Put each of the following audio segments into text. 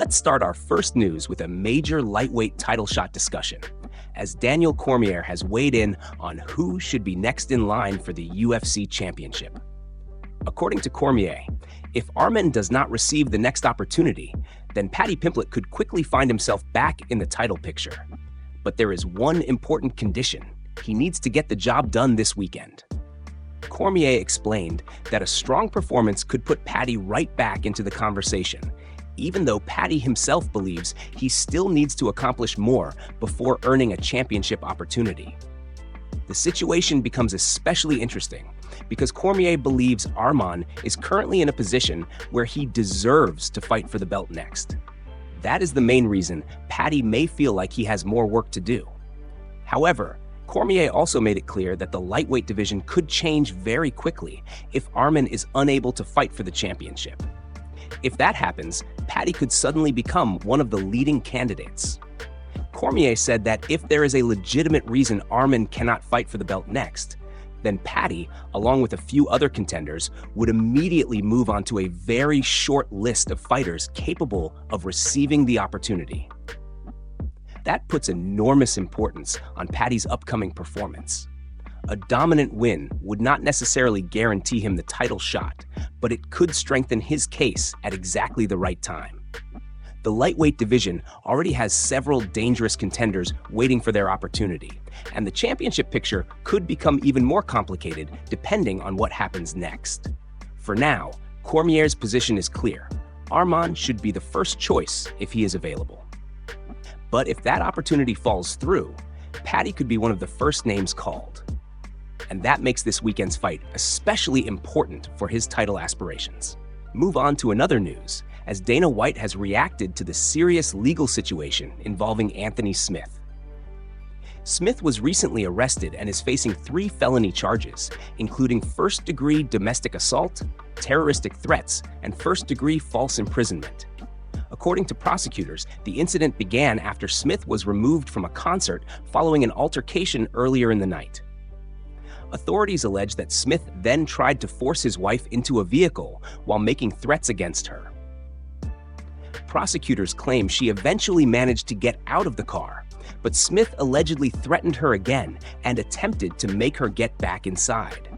Let's start our first news with a major lightweight title shot discussion, as Daniel Cormier has weighed in on who should be next in line for the UFC championship. According to Cormier, if Arman does not receive the next opportunity, then Paddy Pimblett could quickly find himself back in the title picture. But there is one important condition: he needs to get the job done this weekend. Cormier explained that a strong performance could put Paddy right back into the conversation, even though Paddy himself believes he still needs to accomplish more before earning a championship opportunity. The situation becomes especially interesting because Cormier believes Arman is currently in a position where he deserves to fight for the belt next. That is the main reason Paddy may feel like he has more work to do. However, Cormier also made it clear that the lightweight division could change very quickly if Arman is unable to fight for the championship. If that happens, Paddy could suddenly become one of the leading candidates. Cormier said that if there is a legitimate reason Arman cannot fight for the belt next, then Paddy, along with a few other contenders, would immediately move on to a very short list of fighters capable of receiving the opportunity. That puts enormous importance on Paddy's upcoming performance. A dominant win would not necessarily guarantee him the title shot, but it could strengthen his case at exactly the right time. The lightweight division already has several dangerous contenders waiting for their opportunity, and the championship picture could become even more complicated depending on what happens next. For now, Cormier's position is clear. Arman should be the first choice if he is available. But if that opportunity falls through, Paddy could be one of the first names called. And that makes this weekend's fight especially important for his title aspirations. Move on to another news, as Dana White has reacted to the serious legal situation involving Anthony Smith. Smith was recently arrested and is facing 3 felony charges, including first-degree domestic assault, terroristic threats, and first-degree false imprisonment. According to prosecutors, the incident began after Smith was removed from a concert following an altercation earlier in the night. Authorities allege that Smith then tried to force his wife into a vehicle while making threats against her. Prosecutors claim she eventually managed to get out of the car, but Smith allegedly threatened her again and attempted to make her get back inside.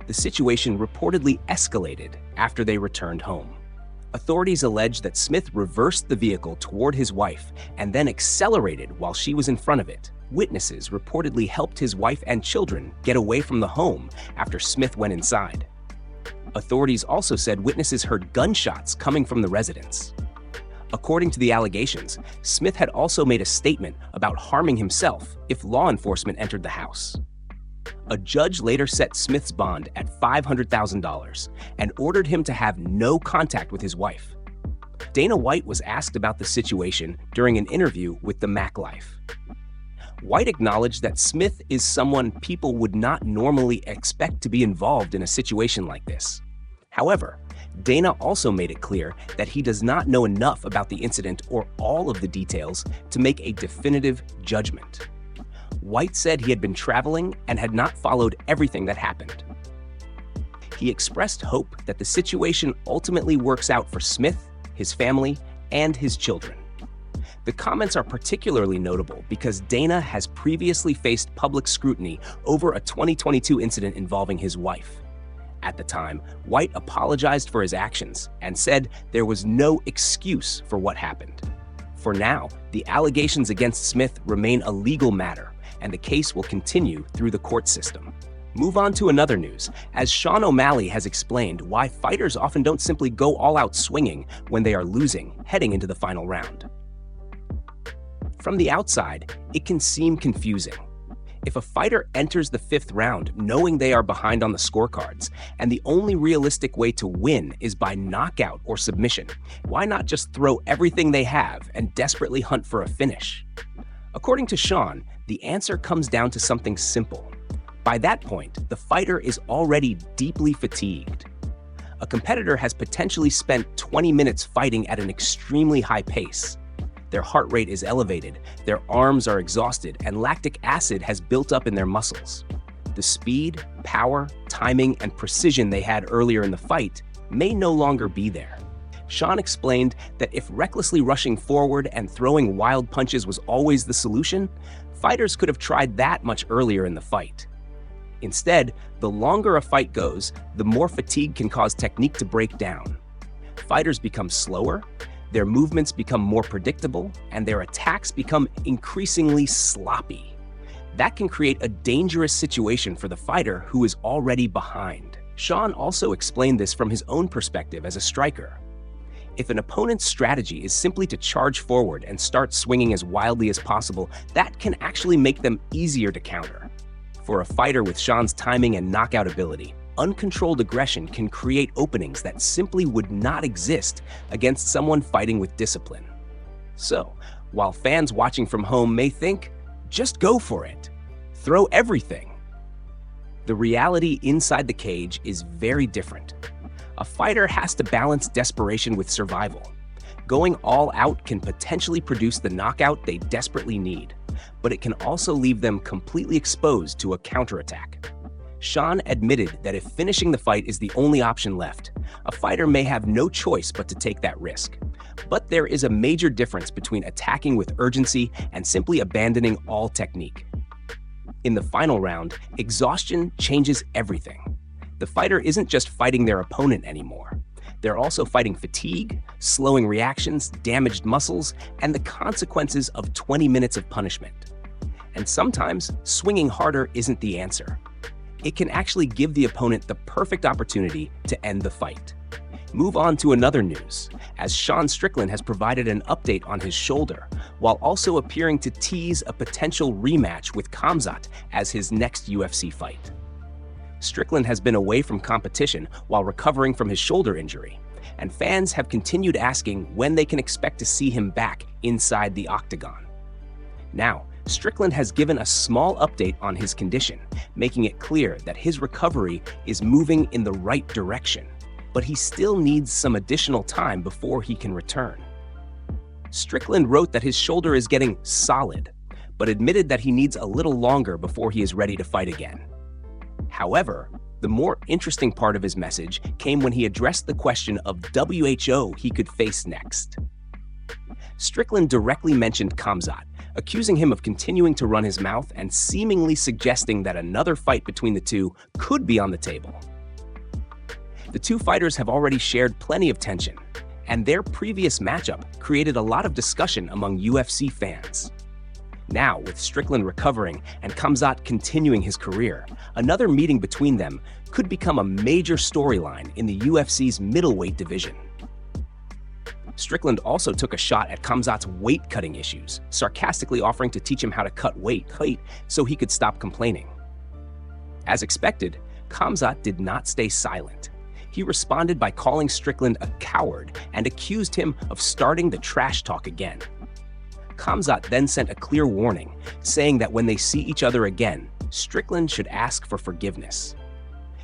The situation reportedly escalated after they returned home. Authorities allege that Smith reversed the vehicle toward his wife and then accelerated while she was in front of it. Witnesses reportedly helped his wife and children get away from the home after Smith went inside. Authorities also said witnesses heard gunshots coming from the residence. According to the allegations, Smith had also made a statement about harming himself if law enforcement entered the house. A judge later set Smith's bond at $500,000 and ordered him to have no contact with his wife. Dana White was asked about the situation during an interview with the Mac Life. White acknowledged that Smith is someone people would not normally expect to be involved in a situation like this. However, Dana also made it clear that he does not know enough about the incident or all of the details to make a definitive judgment. White said he had been traveling and had not followed everything that happened. He expressed hope that the situation ultimately works out for Smith, his family, and his children. The comments are particularly notable because Dana has previously faced public scrutiny over a 2022 incident involving his wife. At the time, White apologized for his actions and said there was no excuse for what happened. For now, the allegations against Smith remain a legal matter, and the case will continue through the court system. Move on to another news, as Sean O'Malley has explained why fighters often don't simply go all out swinging when they are losing heading into the final round. From the outside, it can seem confusing. If a fighter enters the 5th round knowing they are behind on the scorecards, and the only realistic way to win is by knockout or submission, why not just throw everything they have and desperately hunt for a finish? According to Sean, the answer comes down to something simple. By that point, the fighter is already deeply fatigued. A competitor has potentially spent 20 minutes fighting at an extremely high pace. Their heart rate is elevated, their arms are exhausted, and lactic acid has built up in their muscles. The speed, power, timing, and precision they had earlier in the fight may no longer be there. Sean explained that if recklessly rushing forward and throwing wild punches was always the solution, fighters could have tried that much earlier in the fight. Instead, the longer a fight goes, the more fatigue can cause technique to break down. Fighters become slower, their movements become more predictable, and their attacks become increasingly sloppy. That can create a dangerous situation for the fighter who is already behind. Sean also explained this from his own perspective as a striker. If an opponent's strategy is simply to charge forward and start swinging as wildly as possible, that can actually make them easier to counter. For a fighter with Sean's timing and knockout ability, uncontrolled aggression can create openings that simply would not exist against someone fighting with discipline. So, while fans watching from home may think, just go for it, throw everything, the reality inside the cage is very different. A fighter has to balance desperation with survival. Going all out can potentially produce the knockout they desperately need, but it can also leave them completely exposed to a counterattack. Sean admitted that if finishing the fight is the only option left, a fighter may have no choice but to take that risk. But there is a major difference between attacking with urgency and simply abandoning all technique. In the final round, exhaustion changes everything. The fighter isn't just fighting their opponent anymore. They're also fighting fatigue, slowing reactions, damaged muscles, and the consequences of 20 minutes of punishment. And sometimes, swinging harder isn't the answer. It can actually give the opponent the perfect opportunity to end the fight. Move on to another news, as Sean Strickland has provided an update on his shoulder, while also appearing to tease a potential rematch with Khamzat as his next UFC fight. Strickland has been away from competition while recovering from his shoulder injury, and fans have continued asking when they can expect to see him back inside the octagon. Now, Strickland has given a small update on his condition, making it clear that his recovery is moving in the right direction, but he still needs some additional time before he can return. Strickland wrote that his shoulder is getting solid, but admitted that he needs a little longer before he is ready to fight again. However, the more interesting part of his message came when he addressed the question of WHO he could face next. Strickland directly mentioned Khamzat, accusing him of continuing to run his mouth and seemingly suggesting that another fight between the two could be on the table. The two fighters have already shared plenty of tension, and their previous matchup created a lot of discussion among UFC fans. Now, with Strickland recovering and Khamzat continuing his career, another meeting between them could become a major storyline in the UFC's middleweight division. Strickland also took a shot at Khamzat's weight-cutting issues, sarcastically offering to teach him how to cut weight so he could stop complaining. As expected, Khamzat did not stay silent. He responded by calling Strickland a coward and accused him of starting the trash talk again. Khamzat then sent a clear warning, saying that when they see each other again, Strickland should ask for forgiveness.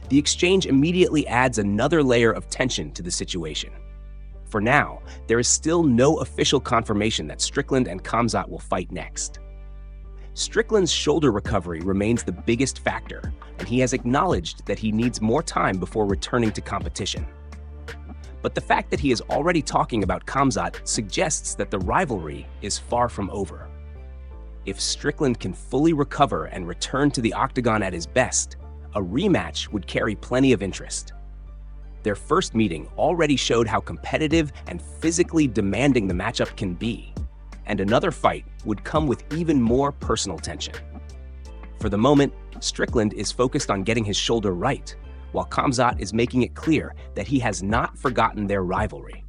The exchange immediately adds another layer of tension to the situation. For now, there is still no official confirmation that Strickland and Khamzat will fight next. Strickland's shoulder recovery remains the biggest factor, and he has acknowledged that he needs more time before returning to competition. But the fact that he is already talking about Khamzat suggests that the rivalry is far from over. If Strickland can fully recover and return to the octagon at his best, a rematch would carry plenty of interest. Their first meeting already showed how competitive and physically demanding the matchup can be, and another fight would come with even more personal tension. For the moment, Strickland is focused on getting his shoulder right, while Khamzat is making it clear that he has not forgotten their rivalry.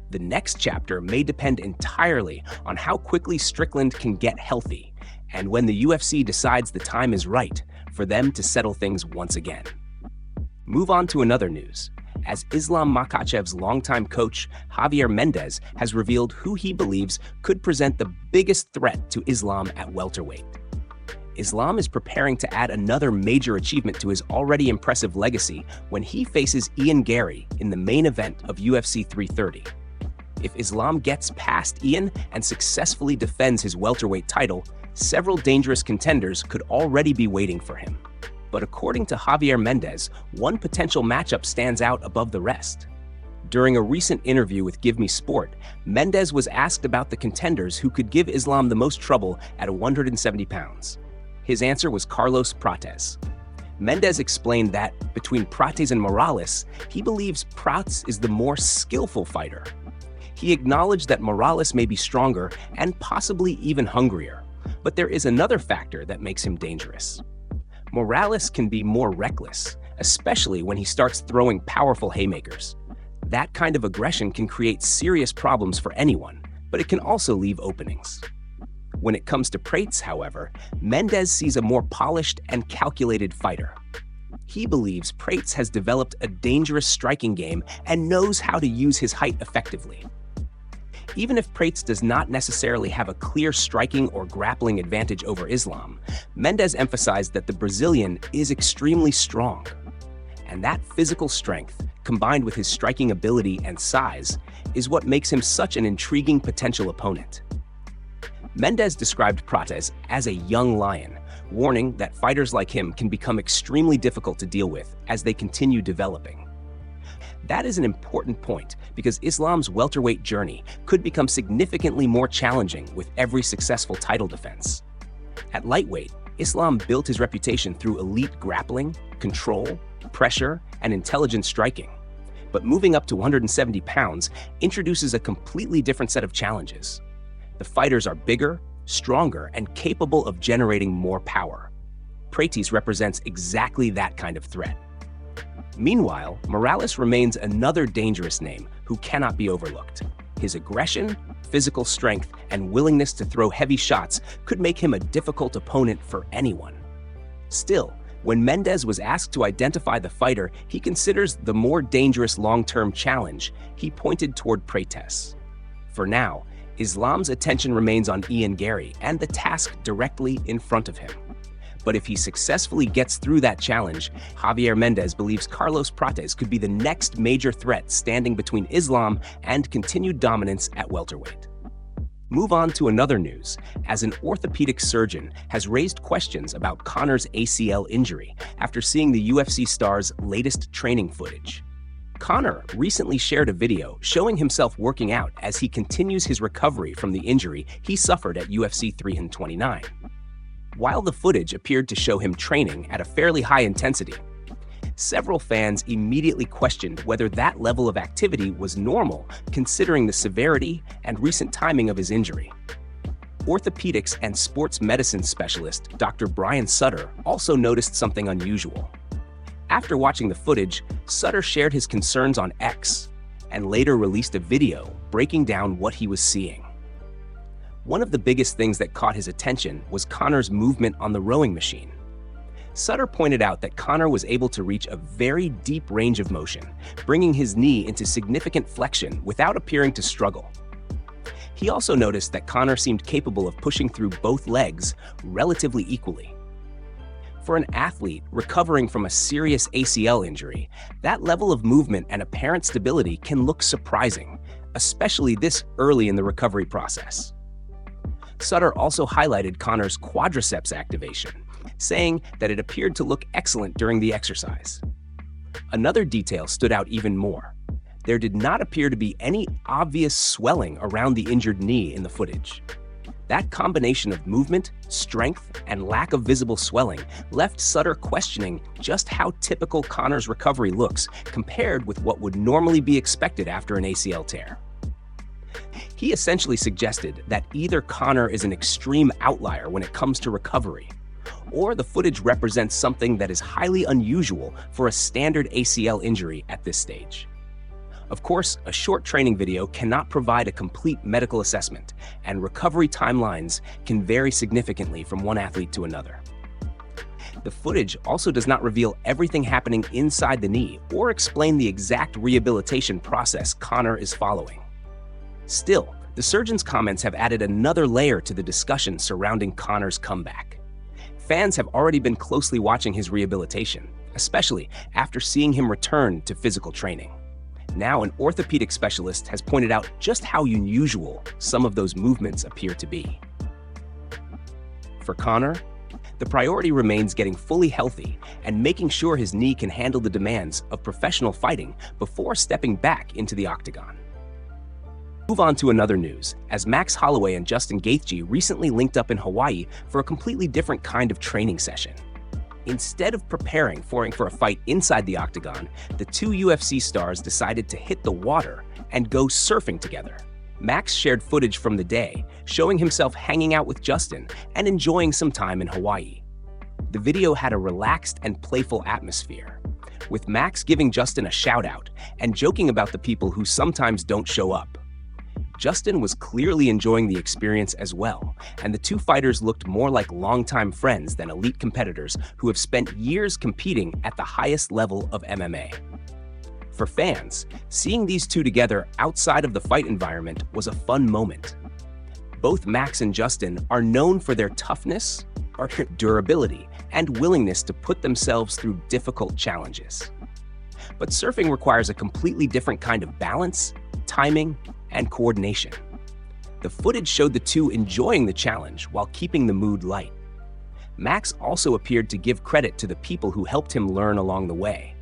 The next chapter may depend entirely on how quickly Strickland can get healthy, and when the UFC decides the time is right for them to settle things once again. Move on to another news, as Islam Makhachev's longtime coach, Javier Mendes, has revealed who he believes could present the biggest threat to Islam at welterweight. Islam is preparing to add another major achievement to his already impressive legacy when he faces Ian Gary in the main event of UFC 330. If Islam gets past Ian and successfully defends his welterweight title, several dangerous contenders could already be waiting for him. But according to Javier Mendes, one potential matchup stands out above the rest. During a recent interview with Give Me Sport, Mendes was asked about the contenders who could give Islam the most trouble at 170 pounds. His answer was Carlos Prates. Mendes explained that, between Prates and Morales, he believes Prates is the more skillful fighter. He acknowledged that Morales may be stronger and possibly even hungrier, but there is another factor that makes him dangerous. Morales can be more reckless, especially when he starts throwing powerful haymakers. That kind of aggression can create serious problems for anyone, but it can also leave openings. When it comes to Prates, however, Mendes sees a more polished and calculated fighter. He believes Prates has developed a dangerous striking game and knows how to use his height effectively. Even if Prates does not necessarily have a clear striking or grappling advantage over Islam, Mendes emphasized that the Brazilian is extremely strong. And that physical strength, combined with his striking ability and size, is what makes him such an intriguing potential opponent. Mendes described Prates as a young lion, warning that fighters like him can become extremely difficult to deal with as they continue developing. That is an important point because Islam's welterweight journey could become significantly more challenging with every successful title defense. At lightweight, Islam built his reputation through elite grappling, control, pressure, and intelligent striking. But moving up to 170 pounds introduces a completely different set of challenges. The fighters are bigger, stronger, and capable of generating more power. Prates represents exactly that kind of threat. Meanwhile, Morales remains another dangerous name who cannot be overlooked. His aggression, physical strength, and willingness to throw heavy shots could make him a difficult opponent for anyone. Still, when Mendes was asked to identify the fighter he considers the more dangerous long-term challenge, he pointed toward Prates. For now, Islam's attention remains on Ian Garry and the task directly in front of him. But if he successfully gets through that challenge, Javier Mendes believes Carlos Prates could be the next major threat standing between Islam and continued dominance at welterweight. Move on to another news, as an orthopedic surgeon has raised questions about Conor's ACL injury after seeing the UFC star's latest training footage. Conor recently shared a video showing himself working out as he continues his recovery from the injury he suffered at UFC 329. While the footage appeared to show him training at a fairly high intensity, several fans immediately questioned whether that level of activity was normal considering the severity and recent timing of his injury. Orthopedics and sports medicine specialist Dr. Brian Sutter also noticed something unusual. After watching the footage, Sutter shared his concerns on X and later released a video breaking down what he was seeing. One of the biggest things that caught his attention was Conor's movement on the rowing machine. Sutter pointed out that Conor was able to reach a very deep range of motion, bringing his knee into significant flexion without appearing to struggle. He also noticed that Conor seemed capable of pushing through both legs relatively equally. For an athlete recovering from a serious ACL injury, that level of movement and apparent stability can look surprising, especially this early in the recovery process. Sutter also highlighted Conor's quadriceps activation, saying that it appeared to look excellent during the exercise. Another detail stood out even more. There did not appear to be any obvious swelling around the injured knee in the footage. That combination of movement, strength, and lack of visible swelling left Sutter questioning just how typical Conor's recovery looks compared with what would normally be expected after an ACL tear. He essentially suggested that either Conor is an extreme outlier when it comes to recovery, or the footage represents something that is highly unusual for a standard ACL injury at this stage. Of course, a short training video cannot provide a complete medical assessment, and recovery timelines can vary significantly from one athlete to another. The footage also does not reveal everything happening inside the knee or explain the exact rehabilitation process Conor is following. Still, the surgeon's comments have added another layer to the discussion surrounding Conor's comeback. Fans have already been closely watching his rehabilitation, especially after seeing him return to physical training. Now, an orthopedic specialist has pointed out just how unusual some of those movements appear to be. For Conor, The priority remains getting fully healthy and making sure his knee can handle the demands of professional fighting before stepping back into the octagon. Move on to another news, as Max Holloway and Justin Gaethje recently linked up in Hawaii for a completely different kind of training session. Instead of preparing for a fight inside the octagon, the two UFC stars decided to hit the water and go surfing together. Max shared footage from the day, showing himself hanging out with Justin and enjoying some time in Hawaii. The video had a relaxed and playful atmosphere, with Max giving Justin a shout-out and joking about the people who sometimes don't show up. Justin was clearly enjoying the experience as well, and the two fighters looked more like longtime friends than elite competitors who have spent years competing at the highest level of MMA. For fans, seeing these two together outside of the fight environment was a fun moment. Both Max and Justin are known for their toughness, durability, and willingness to put themselves through difficult challenges. But surfing requires a completely different kind of balance, timing, and coordination. The footage showed the two enjoying the challenge while keeping the mood light. Max also appeared to give credit to the people who helped him learn along the way,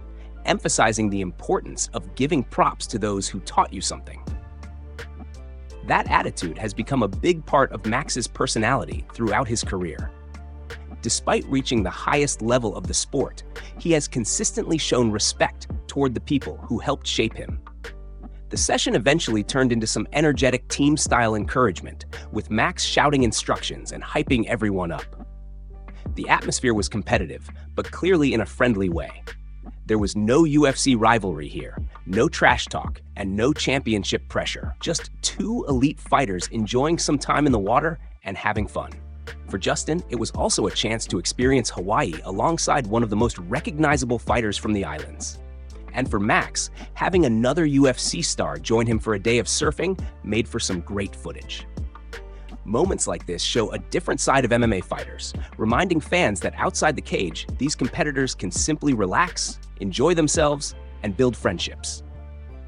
emphasizing the importance of giving props to those who taught you something. That attitude has become a big part of Max's personality throughout his career. Despite reaching the highest level of the sport, he has consistently shown respect toward the people who helped shape him. The session eventually turned into some energetic team-style encouragement, with Max shouting instructions and hyping everyone up. The atmosphere was competitive, but clearly in a friendly way. There was no UFC rivalry here, no trash talk, and no championship pressure. Just two elite fighters enjoying some time in the water and having fun. For Justin, it was also a chance to experience Hawaii alongside one of the most recognizable fighters from the islands. And for Max, having another UFC star join him for a day of surfing made for some great footage. Moments like this show a different side of MMA fighters, reminding fans that outside the cage, these competitors can simply relax, enjoy themselves, and build friendships.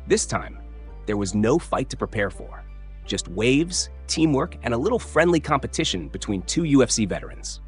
This time, there was no fight to prepare for, just waves, teamwork, and a little friendly competition between two UFC veterans.